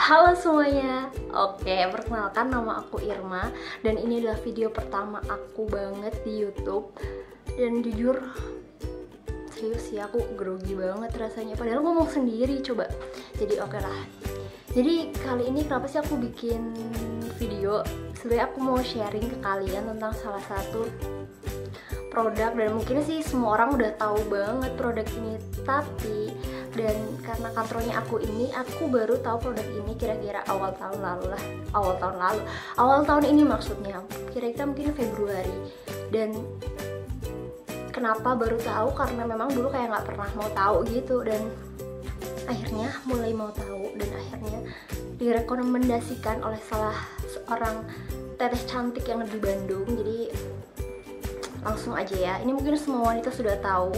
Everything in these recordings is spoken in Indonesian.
Halo semuanya. Oke, perkenalkan nama aku Irma. Dan ini adalah video pertama aku banget di YouTube. Dan jujur, serius sih aku grogi banget rasanya. Padahal ngomong sendiri, coba. Jadi oke lah. Jadi kali ini kenapa sih aku bikin video? Sebenarnya aku mau sharing ke kalian tentang salah satu produk. Dan mungkin sih semua orang udah tahu banget produk ini. Tapi dan karena katronya aku baru tahu produk ini kira-kira awal tahun ini maksudnya, kira-kira mungkin Februari. Dan kenapa baru tahu? Karena memang dulu kayak nggak pernah mau tahu gitu, dan akhirnya mulai mau tahu, dan akhirnya direkomendasikan oleh salah seorang teteh cantik yang ada di Bandung. Jadi langsung aja ya, ini mungkin semua wanita sudah tahu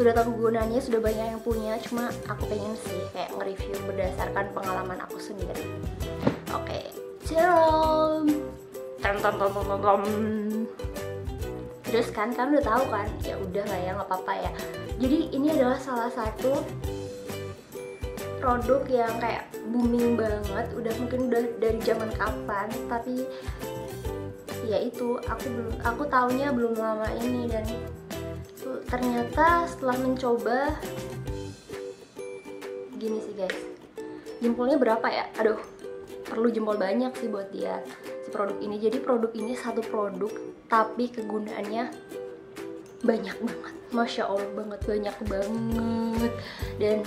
kegunaannya, sudah banyak yang punya, cuma aku pengen sih kayak nge-review berdasarkan pengalaman aku sendiri. Oke, serum. Terus kan udah tahu kan? Ya udah lah ya, nggak apa-apa ya. Jadi ini adalah salah satu produk yang kayak booming banget, mungkin udah dari zaman kapan, tapi ya itu aku taunya belum lama ini. Dan ternyata setelah mencoba, gini sih guys, jempolnya berapa ya? Aduh, perlu jempol banyak sih buat dia, si produk ini. Jadi produk ini satu produk tapi kegunaannya banyak banget, Masya Allah banget, banyak banget. Dan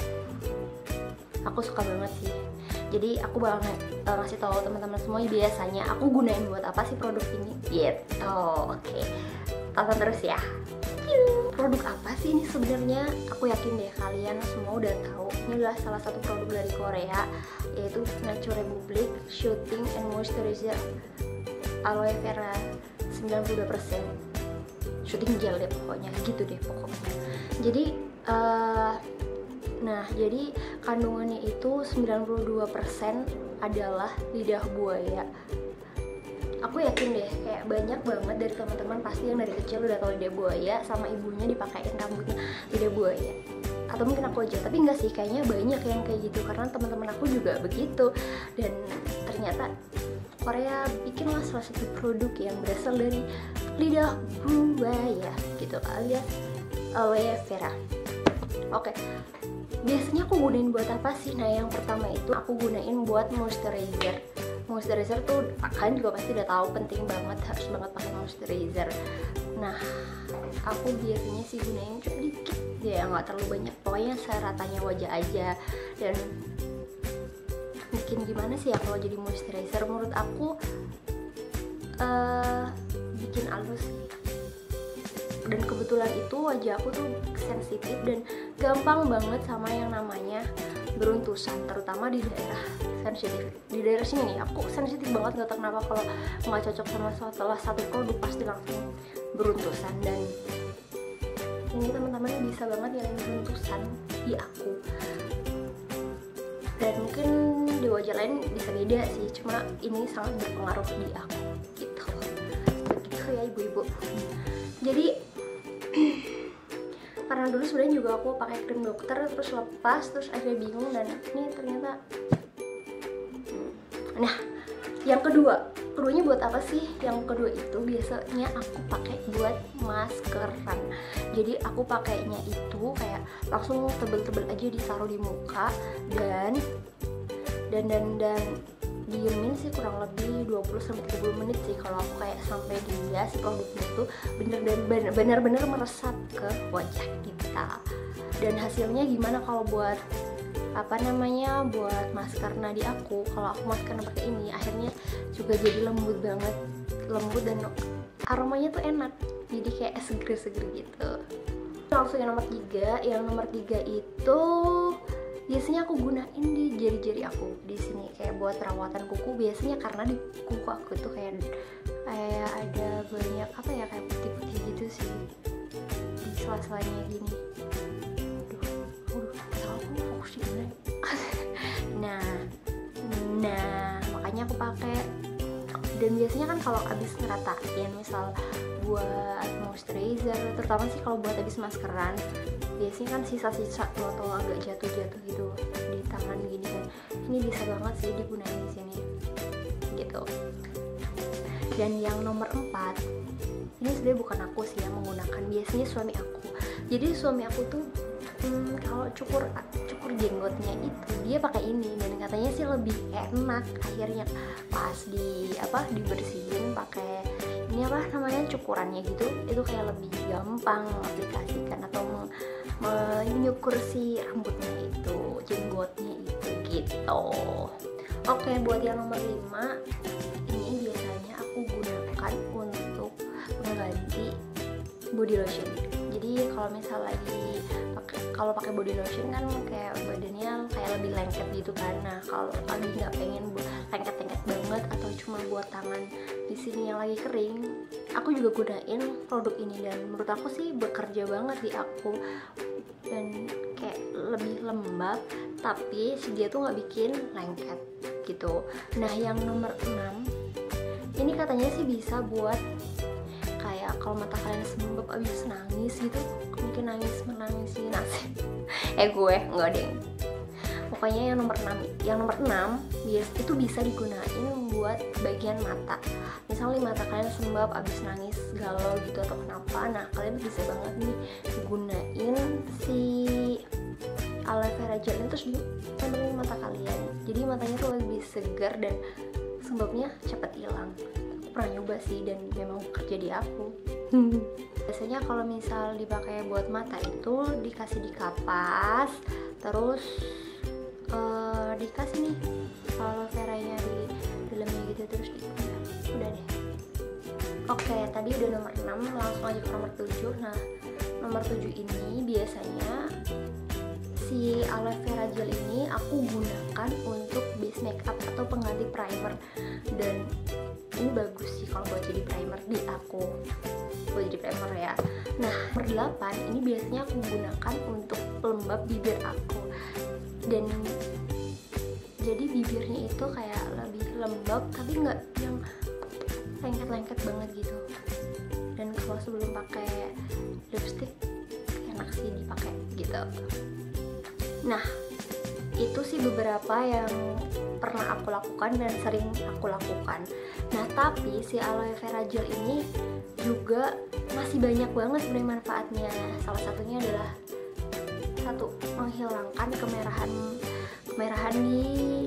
aku suka banget sih. Jadi aku bakal ngasih tahu teman-teman semua biasanya aku gunain buat apa sih produk ini gitu. Oke, tonton terus ya. Produk apa sih ini sebenarnya? Aku yakin deh kalian semua udah tahu. Ini adalah salah satu produk dari Korea, yaitu Nature Republic Shooting and Moisturizer Aloe Vera 92%. Shooting gel deh pokoknya, gitu deh pokoknya. Jadi jadi kandungannya itu 92% adalah lidah buaya. Aku yakin deh kayak banyak banget dari teman-teman pasti yang dari kecil udah tahu lidah buaya, sama ibunya dipakein rambutnya lidah buaya. Atau mungkin aku aja, tapi enggak sih, kayaknya banyak yang kayak gitu karena teman-teman aku juga begitu. Dan ternyata Korea bikinlah salah satu produk yang berasal dari lidah buaya gitu, alias aloe vera. Oke. Biasanya aku gunain buat apa sih? Nah, yang pertama itu aku gunain buat moisturizer. Moisturizer tuh kalian juga pasti udah tahu penting banget, harus banget pakai moisturizer. Nah, aku biasanya sih gunain sedikit ya, nggak terlalu banyak, pokoknya seratanya wajah aja. Dan bikin gimana sih ya kalau jadi moisturizer, menurut aku bikin halus sih. Dan kebetulan itu wajah aku tuh sensitif dan gampang banget sama yang namanya beruntusan, terutama di daerah sensitif. Di daerah sini nih aku sensitif banget, gak tahu kenapa kalau nggak cocok sama salah satu produk pasti langsung beruntusan. Dan ini teman-teman bisa banget yang beruntusan di aku, dan mungkin di wajah lain bisa beda sih, cuma ini sangat berpengaruh di aku gitu. Begitu ya ibu-ibu. Jadi karena dulu sebenarnya juga aku pakai krim dokter, terus lepas, terus akhirnya bingung, dan ini ternyata nah, yang keduanya buat apa sih? Yang kedua itu biasanya aku pakai buat maskeran. Jadi aku pakainya itu kayak langsung tebel-tebel aja ditaruh di muka, dan diemin sih kurang lebih 20-30 menit sih kalau aku kayak sampai dia si produknya itu benar-benar meresap ke wajah kita. Dan hasilnya gimana kalau buat buat masker nadi aku? Kalau aku masker pakai ini akhirnya juga jadi lembut banget, lembut dan aromanya tuh enak, jadi kayak seger-seger gitu. Langsung yang nomor 3 itu biasanya aku gunain di jari-jari aku di sini, kayak buat perawatan kuku biasanya, karena di kuku aku tuh kayak ada banyak kayak putih-putih gitu sih di sela-selanya gini. Aku fokus di mana? nah makanya aku pakai. Dan biasanya kan kalau abis ngeratain, misal buat moisturizer, terutama sih kalau buat abis maskeran, biasanya kan sisa-sisa tuh atau agak jatuh-jatuh gitu di tangan gini kan, ini bisa banget sih digunain di sini gitu. Dan yang nomor 4 ini sebenarnya bukan aku sih yang menggunakan, biasanya suami aku. Jadi suami aku tuh kalau cukur jenggotnya itu dia pakai ini, dan katanya sih lebih enak akhirnya pas dibersihin pakai ini namanya cukurannya gitu, itu kayak lebih gampang mengaplikasikan atau menyukur si rambutnya itu, jenggotnya itu gitu. Oke, buat yang nomor 5 ini biasanya aku gunakan untuk mengganti body lotion. Jadi kalau misal lagi pakai body lotion kan kayak badannya kayak lebih lengket gitu kan. Nah kalau lagi nggak pengen lengket-lengket banget atau cuma buat tangan di sini yang lagi kering, aku juga gunain produk ini dan menurut aku sih bekerja banget di aku, dan kayak lebih lembab tapi dia tuh nggak bikin lengket gitu. Nah yang nomor 6 ini katanya sih bisa buat kayak kalau mata kalian sembab abis nangis gitu, mungkin menangis gue enggak deh. Pokoknya yang nomor 6 itu bisa digunain buat bagian mata. Misalnya mata kalian sembab abis nangis galau gitu atau kenapa, nah kalian bisa banget nih gunain si aloe vera gel ini terus ditempelin mata kalian, jadi matanya tuh lebih segar dan sembabnya cepet hilang. Pernah nyoba sih dan memang kerja di aku. Biasanya kalau misal dipakai buat mata itu dikasih di kapas, terus dikasih nih aloe veranya di dalamnya gitu, terus udah deh. Oke, tadi udah nomor 6, langsung aja ke nomor 7. Nah nomor 7 ini biasanya si aloe vera gel ini aku gunakan untuk base makeup atau pengganti primer, dan ini bagus sih kalau buat jadi primer di aku, buat jadi primer ya. Nah nomor 8 ini biasanya aku gunakan untuk pelembab bibir aku, dan jadi bibirnya itu kayak lebih lembab tapi nggak yang lengket-lengket banget gitu. Dan kalau sebelum pakai lipstick enak sih dipakai gitu. Nah itu sih beberapa yang pernah aku lakukan dan sering aku lakukan. Nah tapi si aloe vera gel ini juga masih banyak banget sebenarnya manfaatnya. Salah satunya adalah menghilangkan kemerahan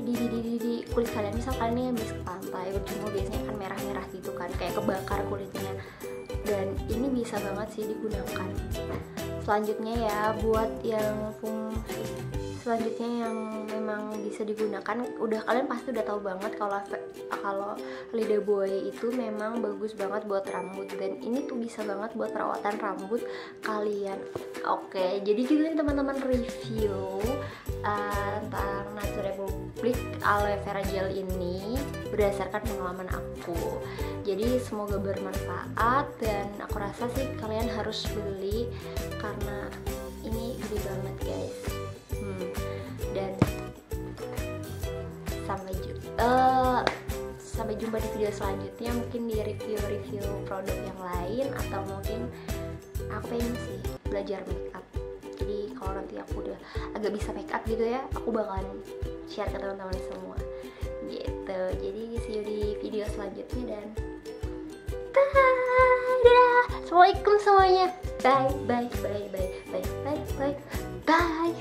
di kulit kalian. Misal kalian habis ke pantai berjemur biasanya kan merah-merah gitu kan, kayak kebakar kulitnya, dan ini bisa banget sih digunakan. Selanjutnya ya, buat yang selanjutnya yang memang bisa digunakan, kalian pasti udah tahu banget kalau lidah buaya itu memang bagus banget buat rambut, dan ini tuh bisa banget buat perawatan rambut kalian. Oke, jadi gitu nih teman-teman review tentang Nature Republic aloe vera gel ini berdasarkan pengalaman aku. Jadi semoga bermanfaat, dan aku rasa sih kalian harus beli karena ini gede banget guys. Dan sampai jumpa di video selanjutnya, mungkin di review produk yang lain, atau mungkin aku pengen sih belajar makeup. Jadi kalau nanti aku udah agak bisa makeup gitu ya, aku bakalan share ke teman-teman semua gitu. Jadi see you di video selanjutnya, dan dadah. Assalamualaikum semuanya. Bye.